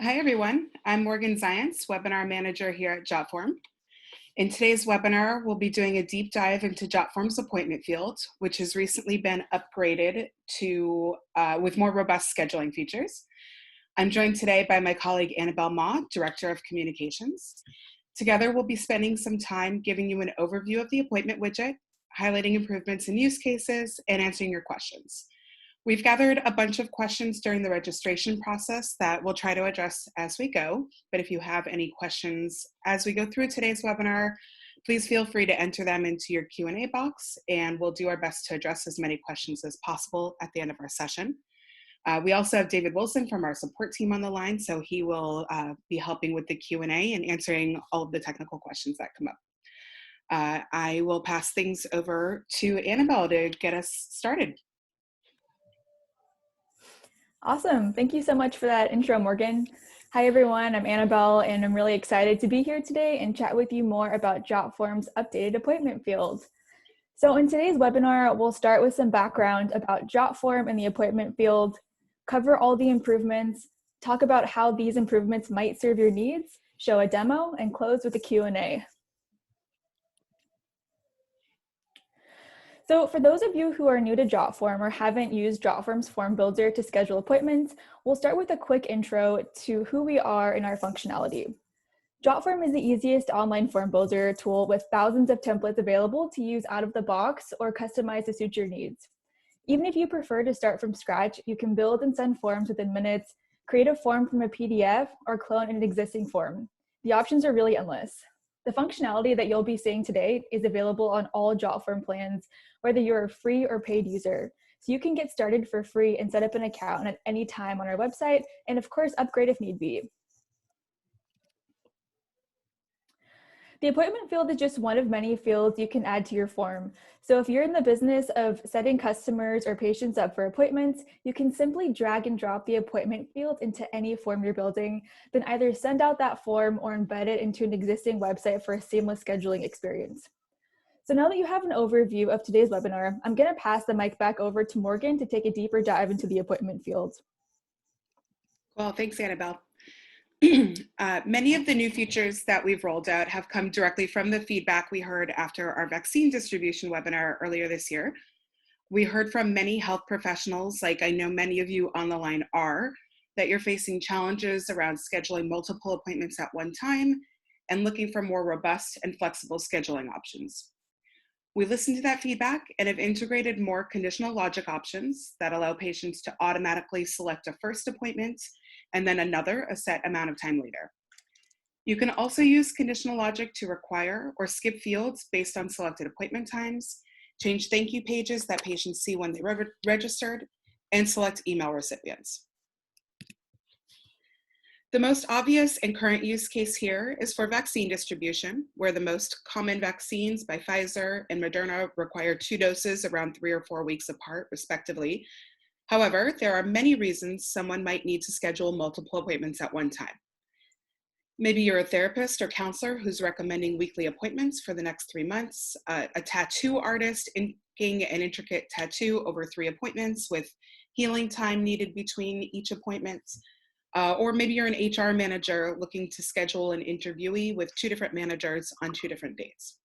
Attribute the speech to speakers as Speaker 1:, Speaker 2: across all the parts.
Speaker 1: Hi, everyone. I'm Morgan Zients, Webinar Manager here at Jotform. In today's webinar, we'll be doing a deep dive into Jotform's appointment field, which has recently been upgraded to with more robust scheduling features. I'm joined today by my colleague Annabelle Ma, Director of Communications. Together, we'll be spending some time giving you an overview of the appointment widget, highlighting improvements in use cases, and answering your questions. We've gathered a bunch of questions during the registration process that we'll try to address as we go, but if you have any questions as we go through today's webinar, please feel free to enter them into your Q&A box, and we'll do our best to address as many questions as possible at the end of our session. We also have David Wilson from our support team on the line, so he will be helping with the Q&A and answering all of the technical questions that come up. I will pass things over to Annabelle to get us started.
Speaker 2: Awesome. Thank you so much for that intro, Morgan. Hi, everyone. I'm Annabelle, and I'm really excited to be here today and chat with you more about Jotform's updated appointment field. So in today's webinar, we'll start with some background about Jotform and the appointment field, cover all the improvements, talk about how these improvements might serve your needs, show a demo, and close with a Q&A. So for those of you who are new to Jotform or haven't used Jotform's form builder to schedule appointments, we'll start with a quick intro to who we are and our functionality. Jotform is the easiest online form builder tool with thousands of templates available to use out of the box or customize to suit your needs. Even if you prefer to start from scratch, you can build and send forms within minutes, create a form from a PDF, or clone an existing form. The options are really endless. The functionality that you'll be seeing today is available on all Jotform plans, whether you're a free or paid user. So you can get started for free and set up an account at any time on our website, and of course, upgrade if need be. The appointment field is just one of many fields you can add to your form. So if you're in the business of setting customers or patients up for appointments, you can simply drag and drop the appointment field into any form you're building, then either send out that form or embed it into an existing website for a seamless scheduling experience. So now that you have an overview of today's webinar, I'm going to pass the mic back over to Morgan to take a deeper dive into the appointment field.
Speaker 1: Well, thanks, Annabelle. Many of the new features that we've rolled out have come directly from the feedback we heard after our vaccine distribution webinar earlier this year. We heard from many health professionals, like I know many of you on the line are, that you're facing challenges around scheduling multiple appointments at one time and looking for more robust and flexible scheduling options. We listened to that feedback and have integrated more conditional logic options that allow patients to automatically select a first appointment and then another a set amount of time later. You can also use conditional logic to require or skip fields based on selected appointment times, change thank you pages that patients see when they registered, and select email recipients. The most obvious and current use case here is for vaccine distribution, where the most common vaccines by Pfizer and Moderna require 2 doses around 3 or 4 weeks apart, respectively. However, there are many reasons someone might need to schedule multiple appointments at one time. Maybe you're a therapist or counselor who's recommending weekly appointments for the next 3 months, a tattoo artist inking an intricate tattoo over 3 appointments with healing time needed between each appointment, or maybe you're an HR manager looking to schedule an interviewee with 2 different managers on 2 different dates.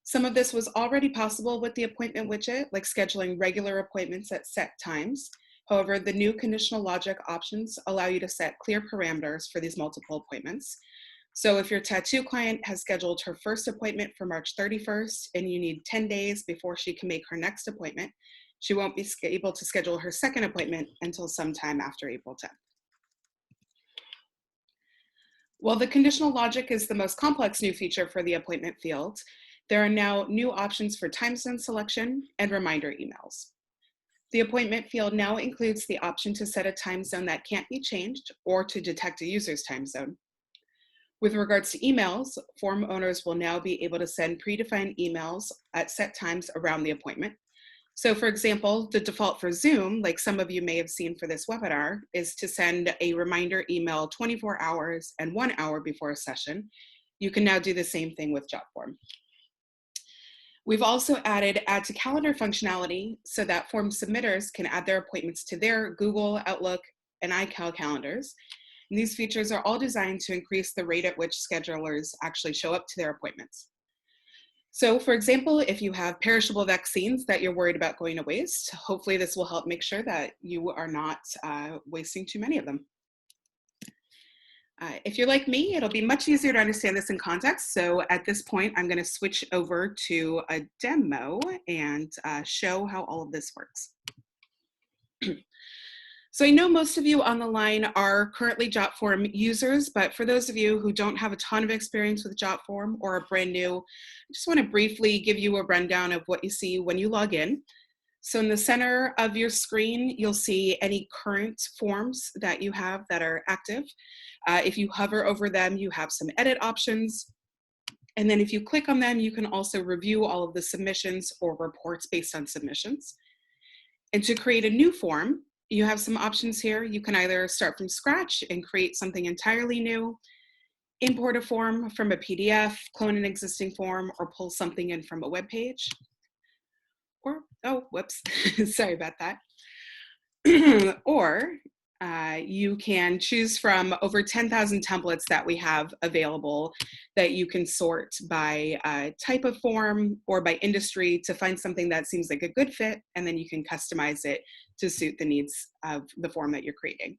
Speaker 1: Some of this was already possible with the appointment widget, like scheduling regular appointments at set times. However, the new conditional logic options allow you to set clear parameters for these multiple appointments. So if your tattoo client has scheduled her first appointment for March 31st and you need 10 days before she can make her next appointment, she won't be able to schedule her second appointment until sometime after April 10th. While the conditional logic is the most complex new feature for the appointment field, there are now new options for time zone selection and reminder emails. The appointment field now includes the option to set a time zone that can't be changed or to detect a user's time zone. With regards to emails, form owners will now be able to send predefined emails at set times around the appointment. So for example, the default for Zoom, like some of you may have seen for this webinar, is to send a reminder email 24 hours and 1 hour before a session. You can now do the same thing with Jotform. We've also added add to calendar functionality so that form submitters can add their appointments to their Google, Outlook, and iCal calendars. And these features are all designed to increase the rate at which schedulers actually show up to their appointments. So for example, if you have perishable vaccines that you're worried about going to waste, hopefully this will help make sure that you are not wasting too many of them. If you're like me, it'll be much easier to understand this in context. So at this point, I'm going to switch over to a demo and show how all of this works. So I know most of you on the line are currently Jotform users, but for those of you who don't have a ton of experience with Jotform or are brand new, I just want to briefly give you a rundown of what you see when you log in. So in the center of your screen, you'll see any current forms that you have that are active. If you hover over them, you have some edit options. And then if you click on them, you can also review all of the submissions or reports based on submissions. And to create a new form, you have some options here. You can either start from scratch and create something entirely new, import a form from a PDF, clone an existing form, or pull something in from a web page. Or, oh, whoops, sorry about that. Or you can choose from over 10,000 templates that we have available that you can sort by type of form or by industry to find something that seems like a good fit, and then you can customize it to suit the needs of the form that you're creating.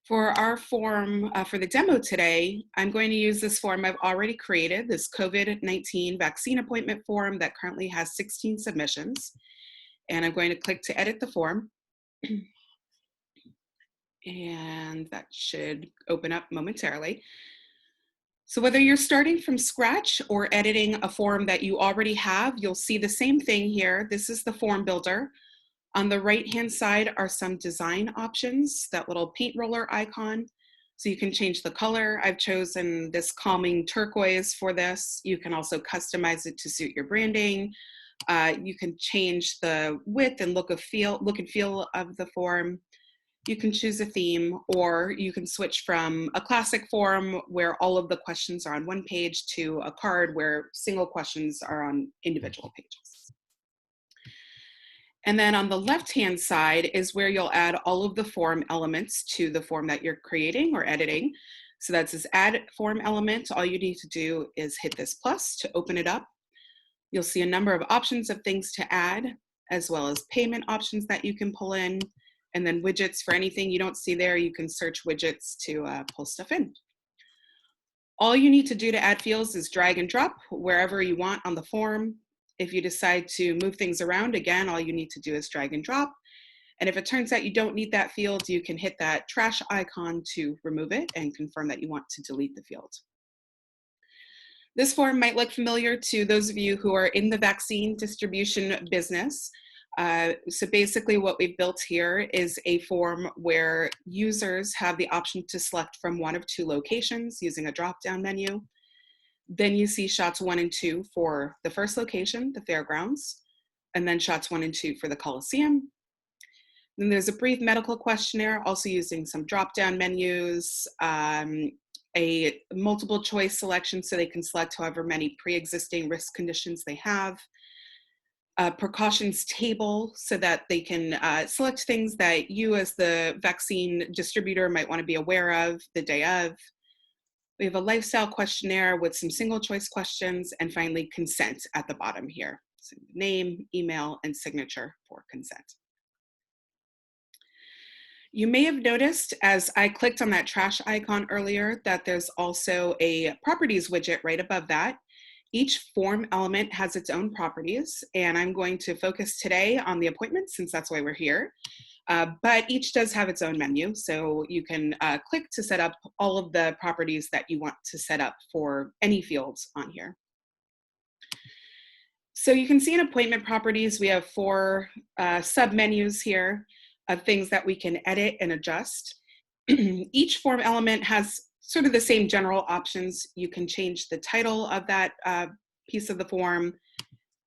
Speaker 1: For our form for the demo today, I'm going to use this form I've already created, this COVID-19 vaccine appointment form that currently has 16 submissions. And I'm going to click to edit the form. And that should open up momentarily. So whether you're starting from scratch or editing a form that you already have, you'll see the same thing here. This is the form builder. On the right-hand side are some design options, that little paint roller icon. So you can change the color. I've chosen this calming turquoise for this. You can also customize it to suit your branding. You can change the width and look and feel of the form. You can choose a theme, or you can switch from a classic form where all of the questions are on one page to a card where single questions are on individual pages. And then on the left-hand side is where you'll add all of the form elements to the form that you're creating or editing. So that's this add form element. All you need to do is hit this plus to open it up. You'll see a number of options of things to add, as well as payment options that you can pull in, and then widgets for anything you don't see there. You can search widgets to pull stuff in. All you need to do to add fields is drag and drop wherever you want on the form. If you decide to move things around, again, all you need to do is drag and drop. And if it turns out you don't need that field, you can hit that trash icon to remove it and confirm that you want to delete the field. This form might look familiar to those of you who are in the vaccine distribution business. So basically what we've built here is a form where users have the option to select from one of two locations using a drop-down menu. Then you see shots 1 and 2 for the first location, the fairgrounds, and then shots 1 and 2 for the Coliseum. Then there's a brief medical questionnaire, also using some drop-down menus, a multiple choice selection so they can select however many pre-existing risk conditions they have, a precautions table so that they can select things that you as the vaccine distributor might want to be aware of the day of. We have a lifestyle questionnaire with some single choice questions, and finally consent at the bottom here. So name, email, and signature for consent. You may have noticed as I clicked on that trash icon earlier that there's also a properties widget right above that. Each form element has its own properties, and I'm going to focus today on the appointments since that's why we're here. But each does have its own menu, so you can click to set up all of the properties that you want to set up for any fields on here. So you can see in appointment properties, we have 4 sub-menus here of things that we can edit and adjust. Each form element has sort of the same general options. You can change the title of that piece of the form.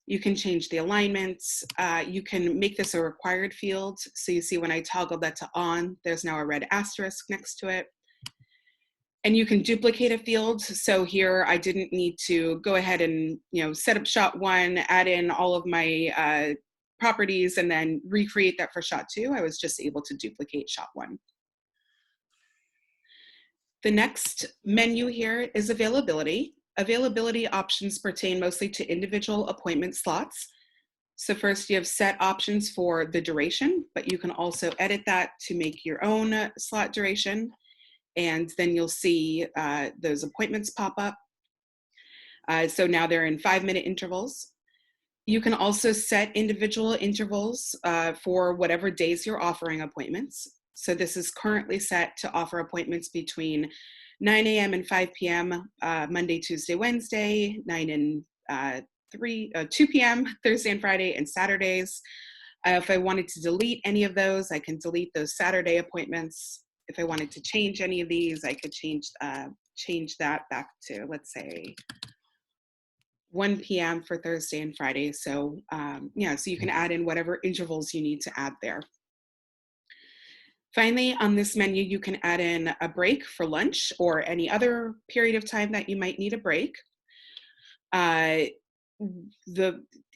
Speaker 1: You can change the alignments. You can make this a required field. So you see when I toggle that to on, there's now a red asterisk next to it. And you can duplicate a field. So here I didn't need to go ahead and set up shot 1, add in all of my properties, and then recreate that for shot 2. I was just able to duplicate shot 1. The next menu here is availability. Availability options pertain mostly to individual appointment slots. So first you have set options for the duration, but you can also edit that to make your own slot duration. And then you'll see those appointments pop up. So now they're in 5-minute intervals. You can also set individual intervals for whatever days you're offering appointments. So this is currently set to offer appointments between 9 a.m. and 5 p.m. Monday, Tuesday, Wednesday, 9 and 2 p.m. Thursday and Friday, and Saturdays. If I wanted to delete any of those, I can delete those Saturday appointments. If I wanted to change any of these, I could change that back to, let's say, 1 p.m. for Thursday and Friday. So so you can add in whatever intervals you need to add there. Finally, on this menu, you can add in a break for lunch or any other period of time that you might need a break.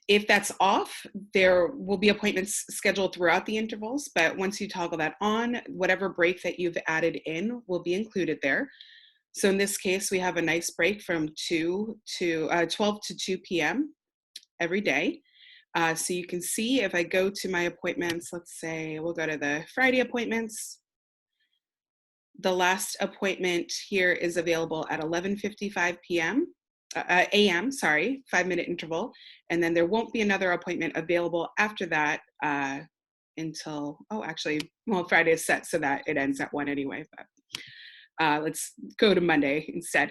Speaker 1: If that's off, there will be appointments scheduled throughout the intervals, but once you toggle that on, whatever break that you've added in will be included there. So in this case, we have a nice break from 12 to 2 p.m. every day. So you can see if I go to my appointments, let's say we'll go to the Friday appointments. The last appointment here is available at 11:55 p.m. a.m., 5-minute interval. And then there won't be another appointment available after that until, Friday is set so that it ends at 1 anyway, but let's go to Monday instead.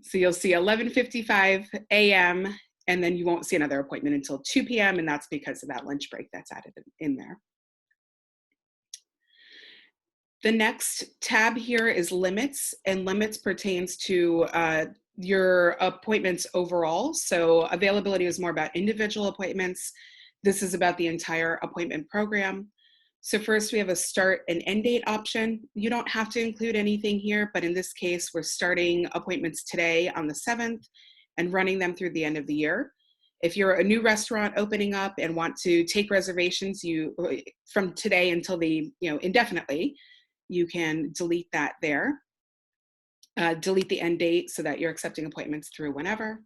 Speaker 1: So you'll see 11:55 a.m. and then you won't see another appointment until 2 p.m. and that's because of that lunch break that's added in there. The next tab here is limits, and limits pertains to your appointments overall. So availability is more about individual appointments. This is about the entire appointment program. So first we have a start and end date option. You don't have to include anything here, but in this case, we're starting appointments today on the 7th and running them through the end of the year. If you're a new restaurant opening up and want to take reservations from today until indefinitely, you can delete that there. Delete the end date so that you're accepting appointments through whenever.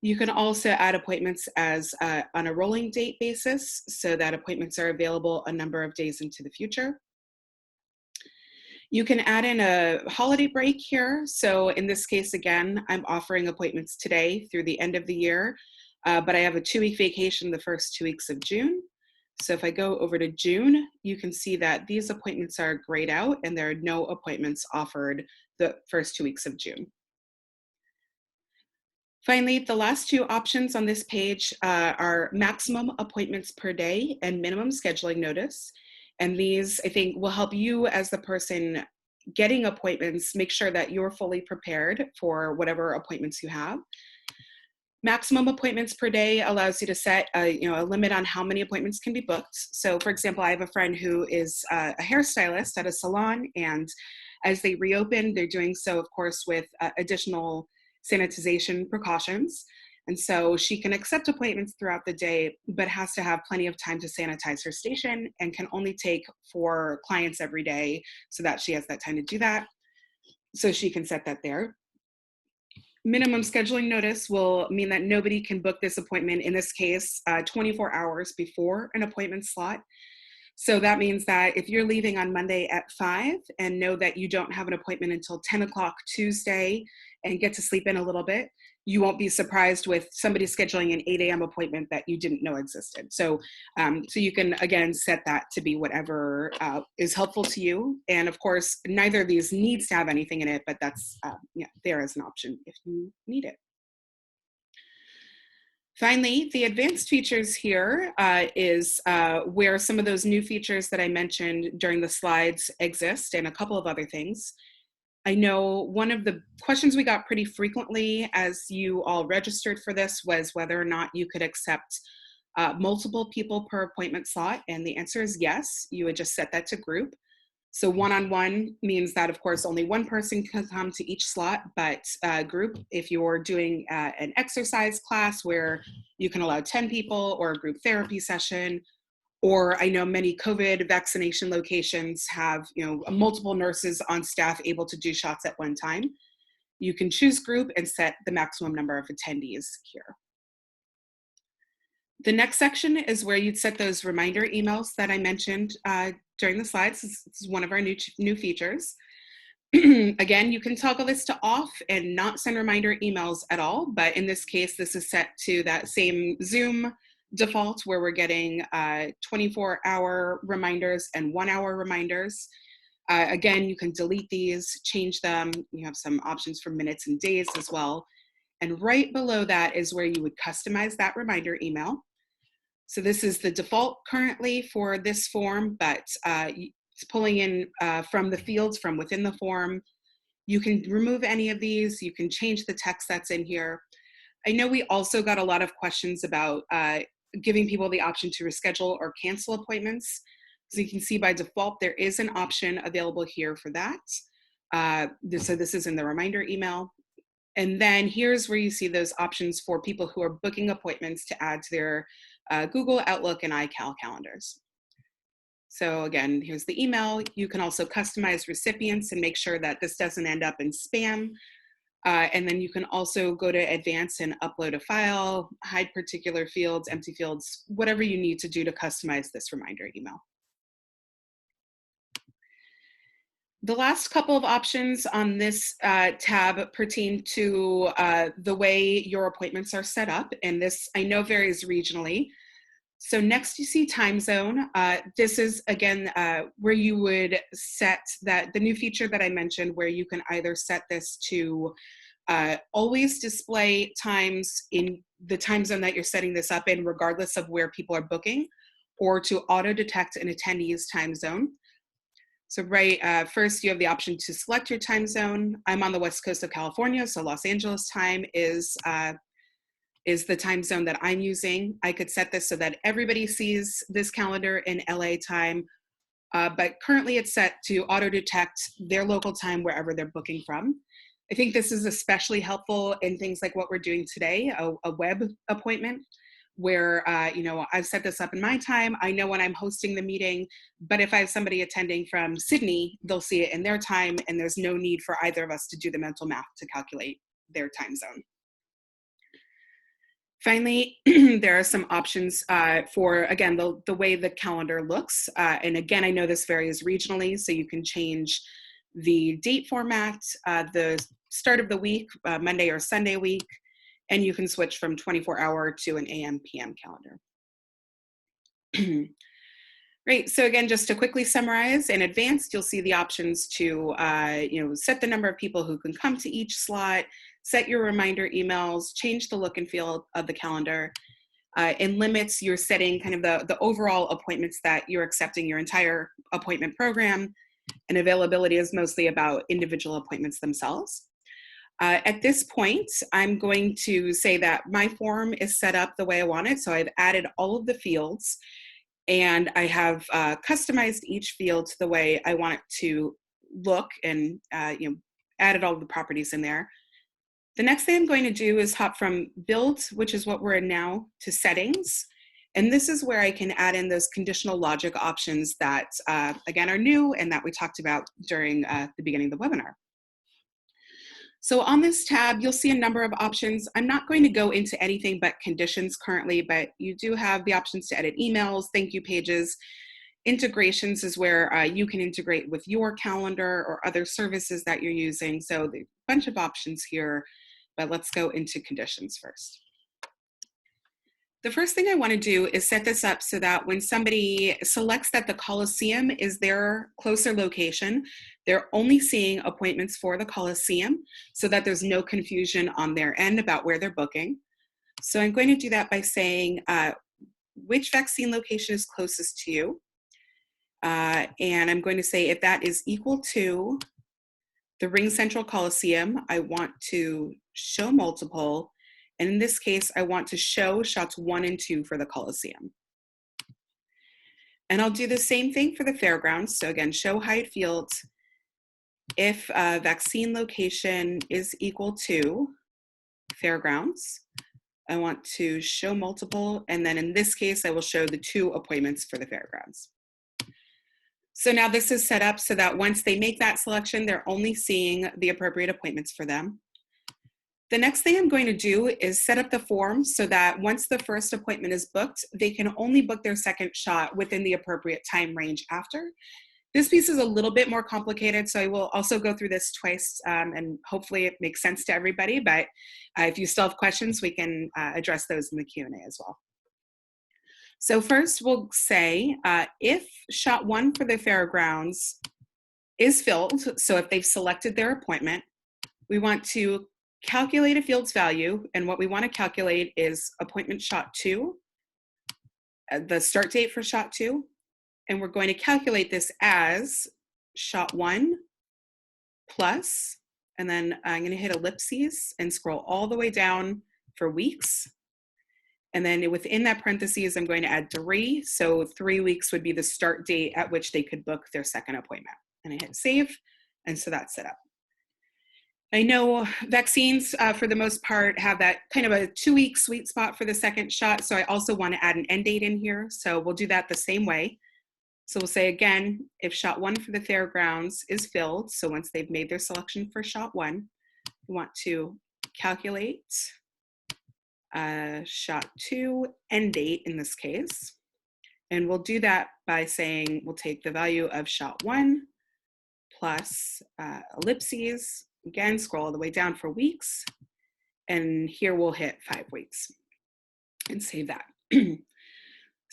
Speaker 1: You can also add appointments as on a rolling date basis so that appointments are available a number of days into the future. You can add in a holiday break here. So in this case, again, I'm offering appointments today through the end of the year, but I have a 2-week vacation the first 2 weeks of June. So if I go over to June, you can see that these appointments are grayed out and there are no appointments offered the first 2 weeks of June. Finally, the last two options on this page are maximum appointments per day and minimum scheduling notice. And these, I think, will help you as the person getting appointments make sure that you're fully prepared for whatever appointments you have. Maximum appointments per day allows you to set a limit on how many appointments can be booked. So for example, I have a friend who is a hairstylist at a salon, and as they reopen, they're doing so, of course, with additional sanitization precautions. And so she can accept appointments throughout the day, but has to have plenty of time to sanitize her station and can only take 4 clients every day so that she has that time to do that. So she can set that there. Minimum scheduling notice will mean that nobody can book this appointment, in this case, 24 hours before an appointment slot. So that means that if you're leaving on Monday at 5 and know that you don't have an appointment until 10 o'clock Tuesday and get to sleep in a little bit, you won't be surprised with somebody scheduling an 8 a.m. appointment that you didn't know existed. So you can, again, set that to be whatever is helpful to you. And of course, neither of these needs to have anything in it, but that's there as an option if you need it. Finally, the advanced features here is where some of those new features that I mentioned during the slides exist, and a couple of other things. I know one of the questions we got pretty frequently as you all registered for this was whether or not you could accept multiple people per appointment slot, and the answer is yes. You would just set that to group. So one-on-one means that, of course, only one person can come to each slot, but group, if you're doing an exercise class where you can allow 10 people, or a group therapy session, Or I know many COVID vaccination locations have, multiple nurses on staff able to do shots at one time. You can choose group and set the maximum number of attendees here. The next section is where you'd set those reminder emails that I mentioned during the slides. This is one of our new features. Again, you can toggle this to off and not send reminder emails at all, but in this case, this is set to that same Zoom default where we're getting 24-hour reminders and 1-hour reminders. Again, you can delete these, change them. You have some options for minutes and days as well. And right below that is where you would customize that reminder email. So this is the default currently for this form, but it's pulling in from the fields from within the form. You can remove any of these. You can change the text that's in here. I know we also got a lot of questions about giving people the option to reschedule or cancel appointments. So you can see by default, there is an option available here for that. So this is in the reminder email. And then here's where you see those options for people who are booking appointments to add to their Google, Outlook, and iCal calendars. So again, here's the email. You can also customize recipients and make sure that this doesn't end up in spam. And then you can also go to advanced and upload a file, hide particular fields, empty fields, whatever you need to do to customize this reminder email. The last couple of options on this tab pertain to the way your appointments are set up, and this I know varies regionally. So next you see time zone. This is, again, where you would set that, the new feature that I mentioned, where you can either set this to always display times in the time zone that you're setting this up in, regardless of where people are booking, or to auto-detect an attendee's time zone. So first you have the option to select your time zone. I'm on the West Coast of California, so Los Angeles time is the time zone that I'm using. I could set this so that everybody sees this calendar in LA time, but currently it's set to auto-detect their local time wherever they're booking from. I think this is especially helpful in things like what we're doing today, a web appointment, where I've set this up in my time. I know when I'm hosting the meeting, but if I have somebody attending from Sydney, they'll see it in their time, and there's no need for either of us to do the mental math to calculate their time zone. Finally, there are some options for, again, the way the calendar looks. And again, I know this varies regionally, so you can change the date format, the start of the week, Monday or Sunday week, and you can switch from 24-hour to an AM, PM calendar. Great, so again, just to quickly summarize, in advanced, you'll see the options to set the number of people who can come to each slot, set your reminder emails, change the look and feel of the calendar. In limits, you're setting kind of the overall appointments that you're accepting your entire appointment program, and availability is mostly about individual appointments themselves. At this point, I'm going to say that my form is set up the way I want it, so I've added all of the fields, and I have customized each field to the way I want it to look, and added all of the properties in there. The next thing I'm going to do is hop from build, which is what we're in now, to settings. And this is where I can add in those conditional logic options that, again, are new and that we talked about during the beginning of the webinar. So on this tab, you'll see a number of options. I'm not going to go into anything but conditions currently, but you do have the options to edit emails, thank you pages. Integrations is where you can integrate with your calendar or other services that you're using. So there's a bunch of options here, but let's go into conditions first. The first thing I want to do is set this up so that when somebody selects that the Coliseum is their closer location, they're only seeing appointments for the Coliseum so that there's no confusion on their end about where they're booking. So I'm going to do that by saying which vaccine location is closest to you. And I'm going to say if that is equal to the Ring Central Coliseum, I want to show multiple. And in this case, I want to show shots 1 and 2 for the Coliseum. And I'll do the same thing for the fairgrounds. So again, show hide fields if vaccine location is equal to fairgrounds. I want to show multiple, and then in this case, I will show the 2 appointments for the fairgrounds. So now this is set up so that once they make that selection, they're only seeing the appropriate appointments for them. The next thing I'm going to do is set up the form so that once the first appointment is booked, they can only book their second shot within the appropriate time range after. This piece is a little bit more complicated, so I will also go through this twice, and hopefully it makes sense to everybody, but if you still have questions, we can address those in the Q&A as well. So first we'll say if shot 1 for the fairgrounds is filled, so if they've selected their appointment, we want to calculate a field's value, and what we want to calculate is appointment shot 2, the start date for shot 2, and we're going to calculate this as shot 1 plus, and then I'm going to hit ellipses and scroll all the way down for weeks. And then within that parentheses, I'm going to add 3. So 3 weeks would be the start date at which they could book their second appointment. And I hit save, and so that's set up. I know vaccines, for the most part, have that kind of a 2-week sweet spot for the second shot. So I also want to add an end date in here. So we'll do that the same way. So we'll say again, if shot 1 for the fairgrounds is filled, so once they've made their selection for shot 1, we want to calculate shot 2 end date in this case. And we'll do that by saying we'll take the value of shot 1 plus ellipses, again, scroll all the way down for weeks, and here we'll hit 5 weeks and save that.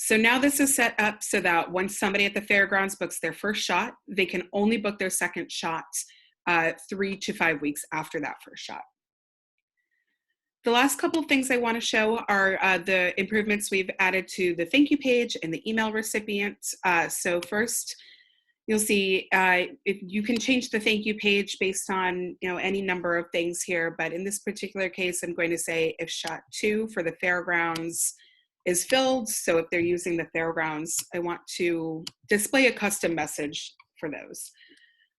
Speaker 1: So now this is set up so that once somebody at the fairgrounds books their first shot, they can only book their second shot 3 to 5 weeks after that first shot. The last couple of things I want to show are the improvements we've added to the thank you page and the email recipient. So first, you'll see if you can change the thank you page based on any number of things here, but in this particular case, I'm going to say if shot 2 for the fairgrounds is filled, so if they're using the fairgrounds, I want to display a custom message for those.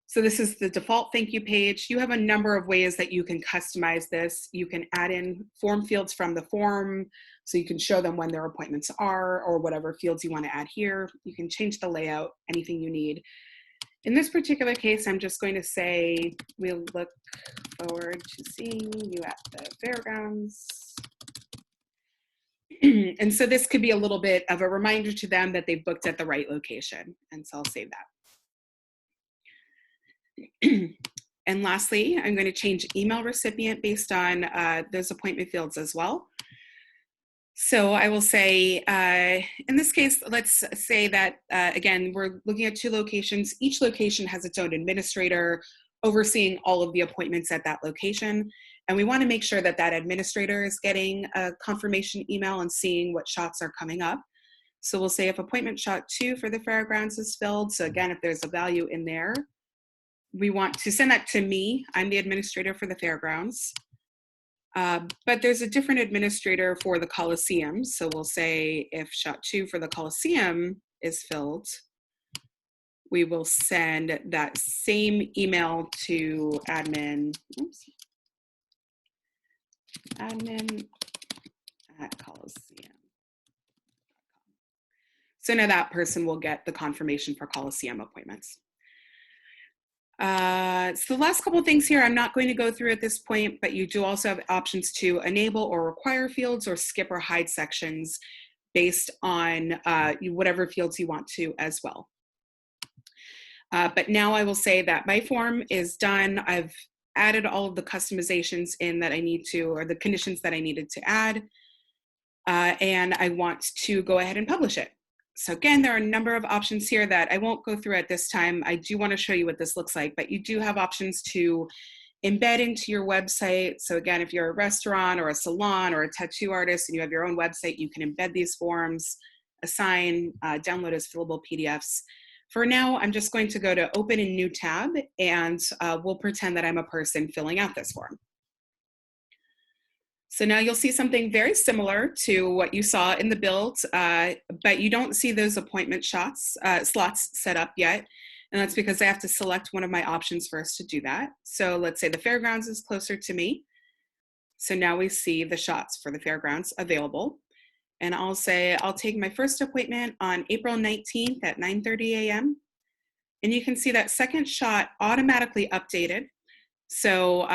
Speaker 1: So this is the default thank you page. You have a number of ways that you can customize this. You can add in form fields from the form, so you can show them when their appointments are, or whatever fields you want to add here. You can change the layout, anything you need. In this particular case, I'm just going to say, we'll look forward to seeing you at the fairgrounds. And so this could be a little bit of a reminder to them that they've booked at the right location. And so I'll save that. And lastly, I'm going to change email recipient based on those appointment fields as well. So I will say, in this case, let's say that, again, we're looking at 2 locations. Each location has its own administrator overseeing all of the appointments at that location. And we want to make sure that that administrator is getting a confirmation email and seeing what shots are coming up. So we'll say if appointment shot 2 for the fairgrounds is filled, so again, if there's a value in there, we want to send that to me. I'm the administrator for the fairgrounds. But there's a different administrator for the Coliseum. So we'll say if shot 2 for the Coliseum is filled, we will send that same email to admin at Coliseum. So now that person will get the confirmation for Coliseum appointments. So the last couple of things here I'm not going to go through at this point, but you do also have options to enable or require fields or skip or hide sections based on whatever fields you want to as well. But now I will say that my form is done. I've added all of the customizations in that I need to, or the conditions that I needed to add, and I want to go ahead and publish it. So again, there are a number of options here that I won't go through at this time. I do want to show you what this looks like, but you do have options to embed into your website. So again, if you're a restaurant or a salon or a tattoo artist and you have your own website, you can embed these forms, assign, download as fillable PDFs. For now, I'm just going to go to open a new tab, and we'll pretend that I'm a person filling out this form. So now you'll see something very similar to what you saw in the build, but you don't see those appointment slots set up yet. And that's because I have to select one of my options first to do that. So let's say the fairgrounds is closer to me. So now we see the shots for the fairgrounds available. And I'll say, I'll take my first appointment on April 19th at 9:30 a.m. And you can see that second shot automatically updated. So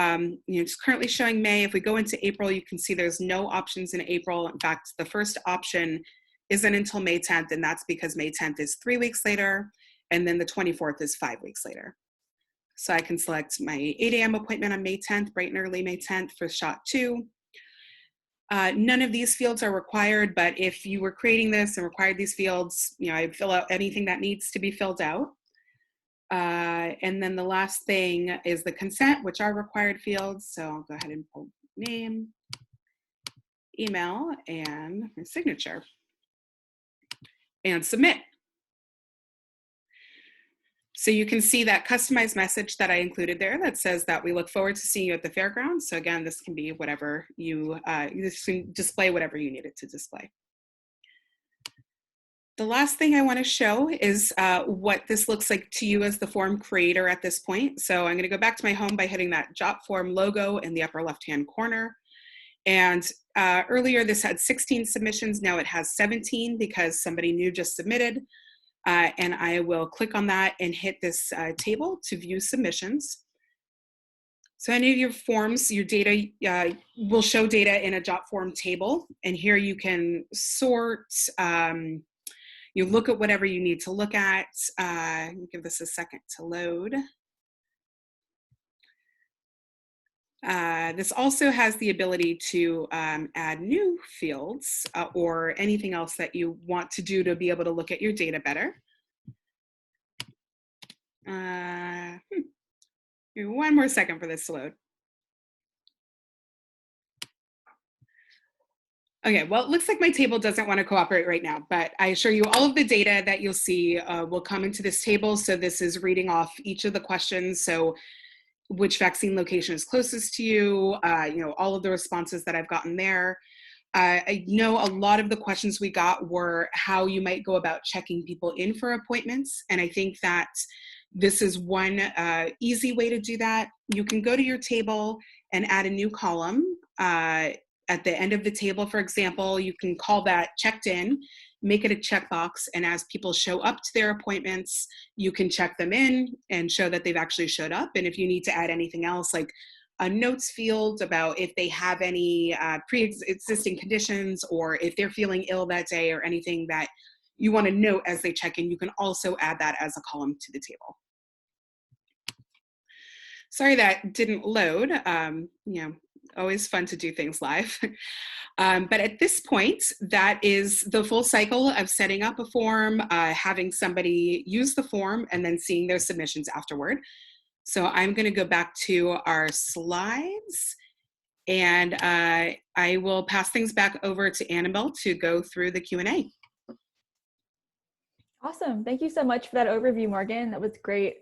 Speaker 1: it's currently showing May. If we go into April, you can see there's no options in April. In fact, the first option isn't until May 10th, and that's because May 10th is 3 weeks later, and then the 24th is 5 weeks later. So I can select my 8 a.m. appointment on May 10th, bright and early May 10th for shot 2. None of these fields are required, but if you were creating this and required these fields, I fill out anything that needs to be filled out. And then the last thing is the consent, which are required fields. So I'll go ahead and pull name, email, and my signature, and submit. So you can see that customized message that I included there that says that we look forward to seeing you at the fairgrounds. So again, this can be whatever you can display whatever you need it to display. The last thing I want to show is what this looks like to you as the form creator at this point. So I'm going to go back to my home by hitting that Jotform logo in the upper left-hand corner. And earlier this had 16 submissions. Now it has 17 because somebody new just submitted. And I will click on that and hit this table to view submissions. So any of your forms, your data will show data in a Jotform table. And here you can sort, you look at whatever you need to look at. Give this a second to load. This also has the ability to add new fields or anything else that you want to do to be able to look at your data better. One more second for this to load. Okay, well, it looks like my table doesn't want to cooperate right now, but I assure you all of the data that you'll see will come into this table. So this is reading off each of the questions. So which vaccine location is closest to you, all of the responses that I've gotten there. I know a lot of the questions we got were how you might go about checking people in for appointments. And I think that this is one easy way to do that. You can go to your table and add a new column. At the end of the table, for example, you can call that checked in, make it a checkbox, and as people show up to their appointments, you can check them in and show that they've actually showed up. And if you need to add anything else, like a notes field about if they have any pre-existing conditions or if they're feeling ill that day or anything that you want to note as they check in, you can also add that as a column to the table. Sorry that didn't load. Always fun to do things live. But at this point, that is the full cycle of setting up a form, having somebody use the form, and then seeing their submissions afterward. So I'm going to go back to our slides, and I will pass things back over to Annabelle to go through the Q&A.
Speaker 2: Awesome. Thank you so much for that overview, Morgan. That was great.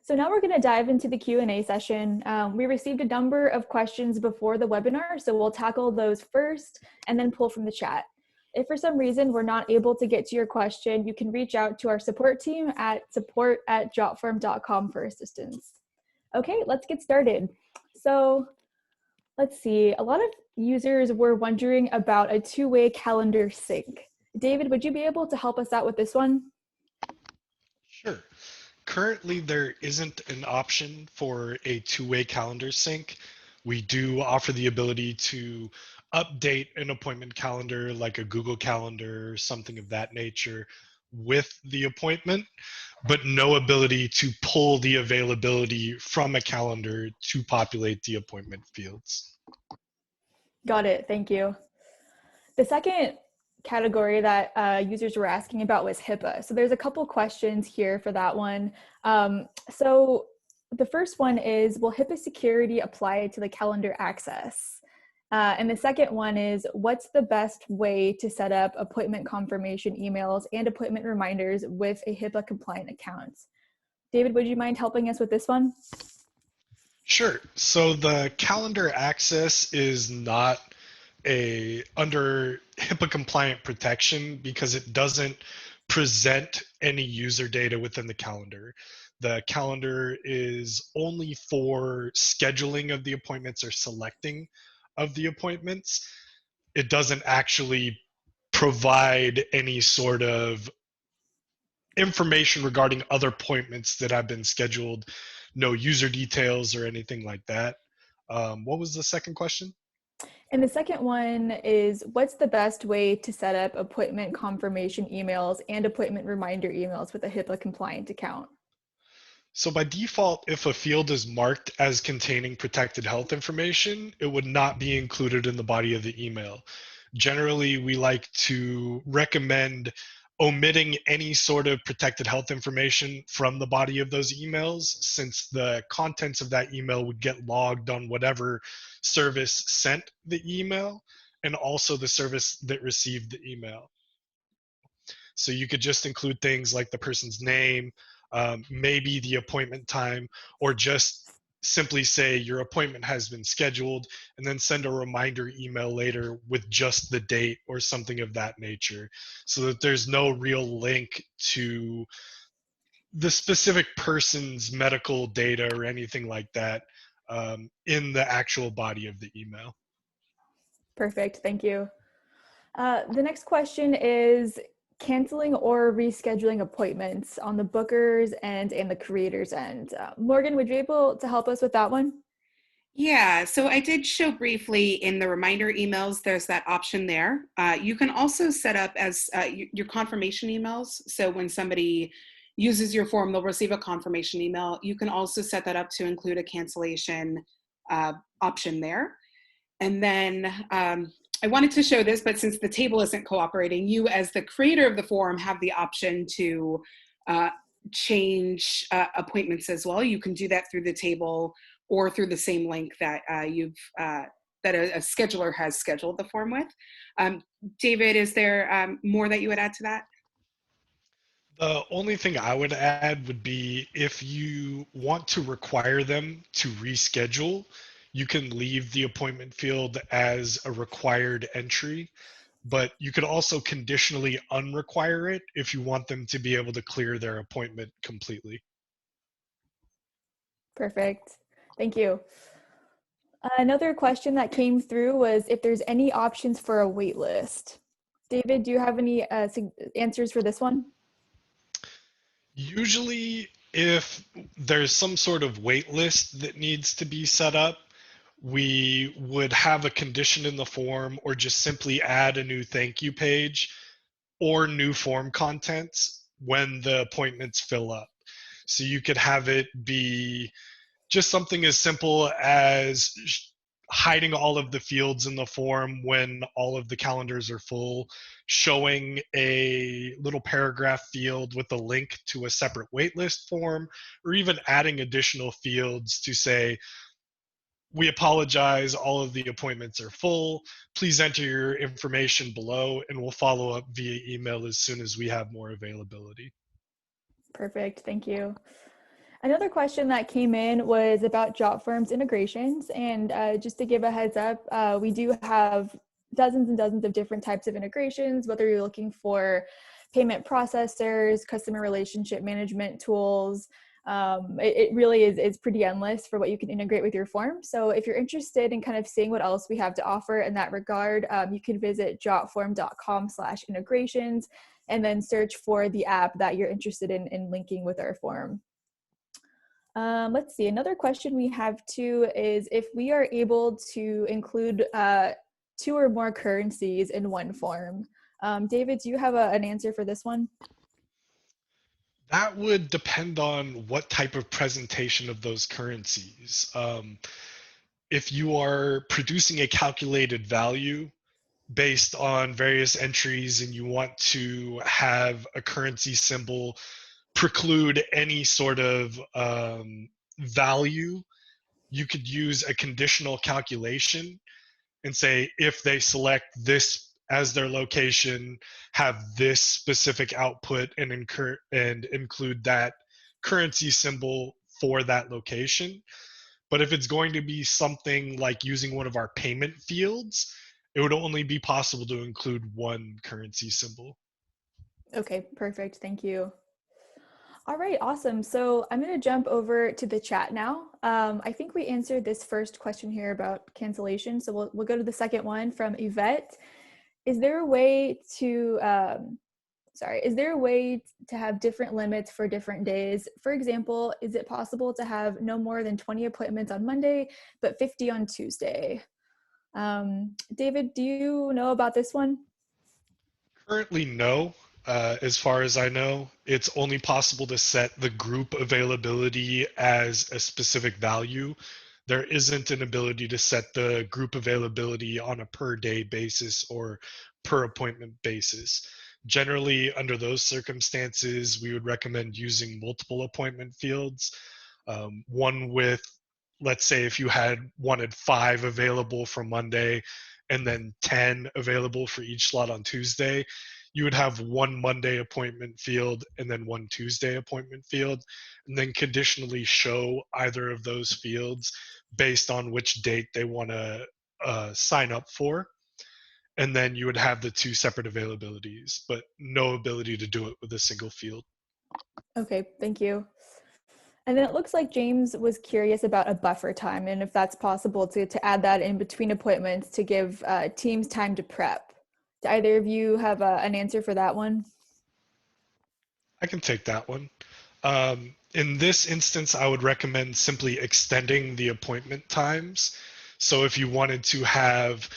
Speaker 2: So now we're going to dive into the Q&A session. We received a number of questions before the webinar, so we'll tackle those first and then pull from the chat. If for some reason we're not able to get to your question, you can reach out to our support team at support@jotform.com for assistance. Okay, let's get started. So let's see, a lot of users were wondering about a two-way calendar sync. David, would you be able to help us out with this one?
Speaker 3: Sure. Currently, there isn't an option for a two-way calendar sync. We do offer the ability to update an appointment calendar like a Google Calendar or something of that nature with the appointment, but no ability to pull the availability from a calendar to populate the appointment fields.
Speaker 2: Got it. Thank you. The second category that users were asking about was HIPAA. So there's a couple questions here for that one. So the first one is, will HIPAA security apply to the calendar access? And the second one is, what's the best way to set up appointment confirmation emails and appointment reminders with a HIPAA compliant account? David, would you mind helping us with this one?
Speaker 3: Sure. So the calendar access is not under HIPAA compliant protection because it doesn't present any user data within the calendar. The calendar is only for scheduling of the appointments or selecting of the appointments, it doesn't actually provide any sort of information regarding other appointments that have been scheduled, no user details or anything like that. What was the second question?
Speaker 2: And the second one is, what's the best way to set up appointment confirmation emails and appointment reminder emails with a HIPAA compliant account?
Speaker 3: So by default, if a field is marked as containing protected health information, it would not be included in the body of the email. Generally, we like to recommend omitting any sort of protected health information from the body of those emails, since the contents of that email would get logged on whatever service sent the email and also the service that received the email. So you could just include things like the person's name, maybe the appointment time, or just simply say your appointment has been scheduled, and then send a reminder email later with just the date or something of that nature, so that there's no real link to the specific person's medical data or anything like that in the actual body of the email.
Speaker 2: Perfect, thank you. The next question is canceling or rescheduling appointments on the booker's end and the creator's end. Morgan, would you be able to help us with that one?
Speaker 1: Yeah, so I did show briefly in the reminder emails, there's that option there. You can also set up as your confirmation emails. So when somebody uses your form, they'll receive a confirmation email. You can also set that up to include a cancellation option there. And then I wanted to show this, but since the table isn't cooperating, you as the creator of the form have the option to change appointments as well. You can do that through the table or through the same link that that a scheduler has scheduled the form with. David, is there more that you would add to that?
Speaker 3: The only thing I would add would be if you want to require them to reschedule, you can leave the appointment field as a required entry, but you could also conditionally unrequire it if you want them to be able to clear their appointment completely.
Speaker 2: Perfect. Thank you. Another question that came through was if there's any options for a wait list. David, do you have any answers for this one?
Speaker 3: Usually, if there's some sort of wait list that needs to be set up, we would have a condition in the form or just simply add a new thank you page or new form contents when the appointments fill up. So you could have it be just something as simple as hiding all of the fields in the form when all of the calendars are full, showing a little paragraph field with a link to a separate waitlist form, or even adding additional fields to say, we apologize, all of the appointments are full. Please enter your information below and we'll follow up via email as soon as we have more availability.
Speaker 2: Perfect, thank you. Another question that came in was about Jotform's integrations. And just to give a heads up, we do have dozens and dozens of different types of integrations, whether you're looking for payment processors, customer relationship management tools. It really is pretty endless for what you can integrate with your form. So if you're interested in kind of seeing what else we have to offer in that regard, you can visit jotform.com/integrations and then search for the app that you're interested in linking with our form. Let's see, another question we have too is if we are able to include 2 or more currencies in one form. David, do you have an answer for this one?
Speaker 3: That would depend on what type of presentation of those currencies. If you are producing a calculated value based on various entries and you want to have a currency symbol preclude any sort of value, you could use a conditional calculation and say if they select this as their location, have this specific output and include that currency symbol for that location. But if it's going to be something like using one of our payment fields, it would only be possible to include one currency symbol.
Speaker 2: Okay, perfect. Thank you. All right, awesome. So I'm going to jump over to the chat now. I think we answered this first question here about cancellation. So we'll go to the second one from Yvette. Is there a way to have different limits for different days? For example, is it possible to have no more than 20 appointments on Monday, but 50 on Tuesday? David, do you know about this one?
Speaker 3: Currently, no. As far as I know, it's only possible to set the group availability as a specific value. There isn't an ability to set the group availability on a per day basis or per appointment basis. Generally, under those circumstances, we would recommend using multiple appointment fields. One with, let's say, if you wanted 5 available for Monday and then 10 available for each slot on Tuesday, you would have one Monday appointment field and then one Tuesday appointment field, and then conditionally show either of those fields based on which date they want to sign up for. And then you would have the 2 separate availabilities, but no ability to do it with a single field.
Speaker 2: Okay, thank you. And then it looks like James was curious about a buffer time and if that's possible to add that in between appointments to give teams time to prep. Do either of you have an answer for that one?
Speaker 3: I can take that one. In this instance, I would recommend simply extending the appointment times. So if you wanted to have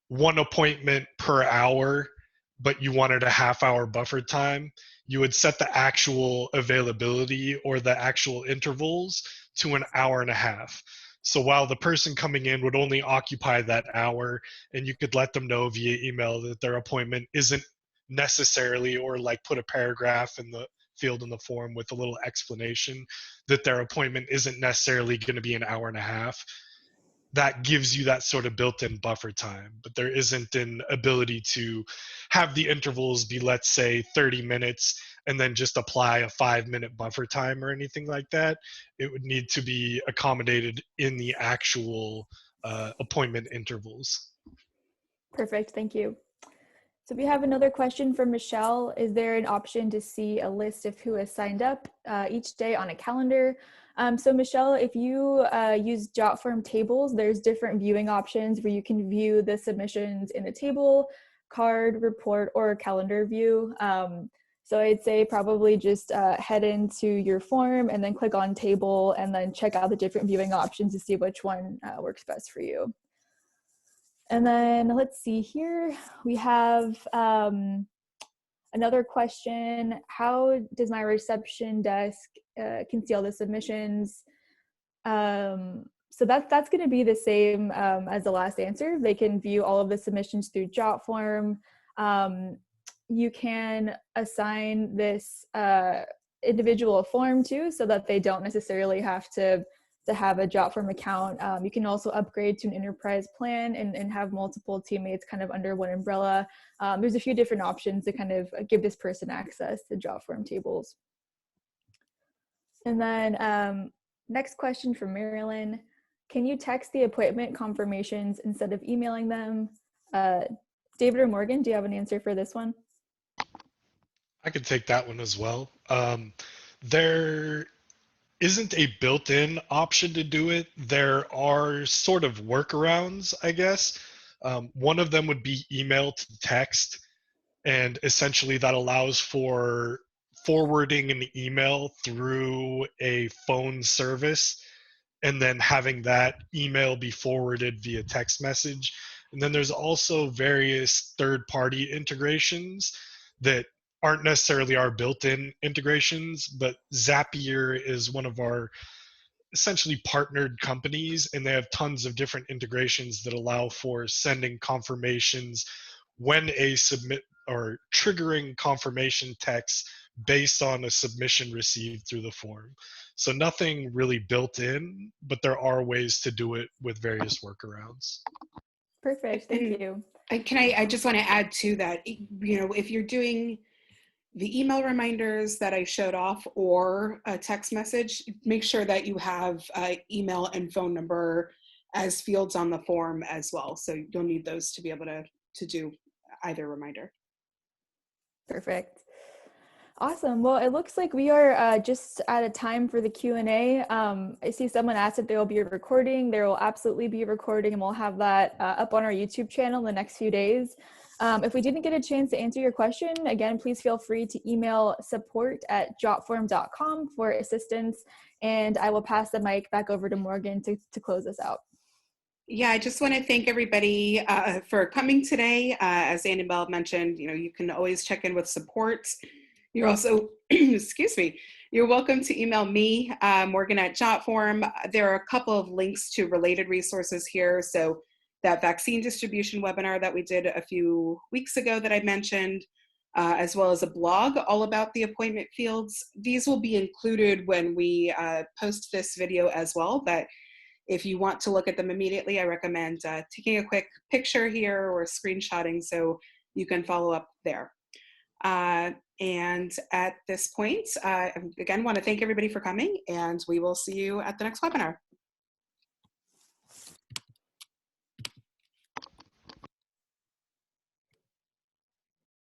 Speaker 3: one appointment per hour, but you wanted a half-hour buffer time, you would set the actual availability or the actual intervals to an hour and a half. So while the person coming in would only occupy that hour, and you could let them know via email that their appointment isn't necessarily, or like put a paragraph in the field in the form with a little explanation that their appointment isn't necessarily going to be an hour and a half. That gives you that sort of built-in buffer time, but there isn't an ability to have the intervals be, let's say, 30 minutes and then just apply a 5-minute buffer time or anything like that. It would need to be accommodated in the actual appointment intervals.
Speaker 2: Perfect, thank you. So we have another question from Michelle. Is there an option to see a list of who has signed up each day on a calendar? So Michelle, if you use Jotform tables, there's different viewing options where you can view the submissions in a table, card, report, or calendar view. So I'd say probably just head into your form and then click on table and then check out the different viewing options to see which one works best for you. And then let's see here, we have another question. How does my reception desk conceal the submissions? So that's going to be the same as the last answer. They can view all of the submissions through Jotform. You can assign this individual a form too, so that they don't necessarily have to have a Jotform account. You can also upgrade to an enterprise plan and have multiple teammates kind of under one umbrella. There's a few different options to kind of give this person access to Jotform tables. And then next question from Marilyn. Can you text the appointment confirmations instead of emailing them? David or Morgan, do you have an answer for this one?
Speaker 3: I could take that one as well. There isn't a built-in option to do it. There are sort of workarounds, I guess. One of them would be email to text, and essentially that allows for forwarding an email through a phone service and then having that email be forwarded via text message. And then there's also various third-party integrations that aren't necessarily our built-in integrations, but Zapier is one of our essentially partnered companies, and they have tons of different integrations that allow for sending confirmations when a submit or triggering confirmation text based on a submission received through the form. So nothing really built in, but there are ways to do it with various workarounds.
Speaker 2: Perfect, thank you.
Speaker 1: I just want to add to that, if you're doing the email reminders that I showed off or a text message, make sure that you have email and phone number as fields on the form as well. So you'll need those to be able to do either reminder.
Speaker 2: Perfect. Awesome. Well, it looks like we are just out of time for the Q&A. I see someone asked if there will be a recording. There will absolutely be a recording, and we'll have that up on our YouTube channel in the next few days. If we didn't get a chance to answer your question, again, please feel free to email support@jotform.com for assistance, and I will pass the mic back over to Morgan to close us out.
Speaker 1: Yeah, I just want to thank everybody for coming today. As Annabelle mentioned, you can always check in with support. You're also, excuse me, you're welcome to email me, Morgan at Jotform. There are a couple of links to related resources here. So that vaccine distribution webinar that we did a few weeks ago that I mentioned, as well as a blog all about the appointment fields. These will be included when we post this video as well, but if you want to look at them immediately, I recommend taking a quick picture here or screenshotting so you can follow up there. And at this point, again, want to thank everybody for coming, and we will see you at the next webinar.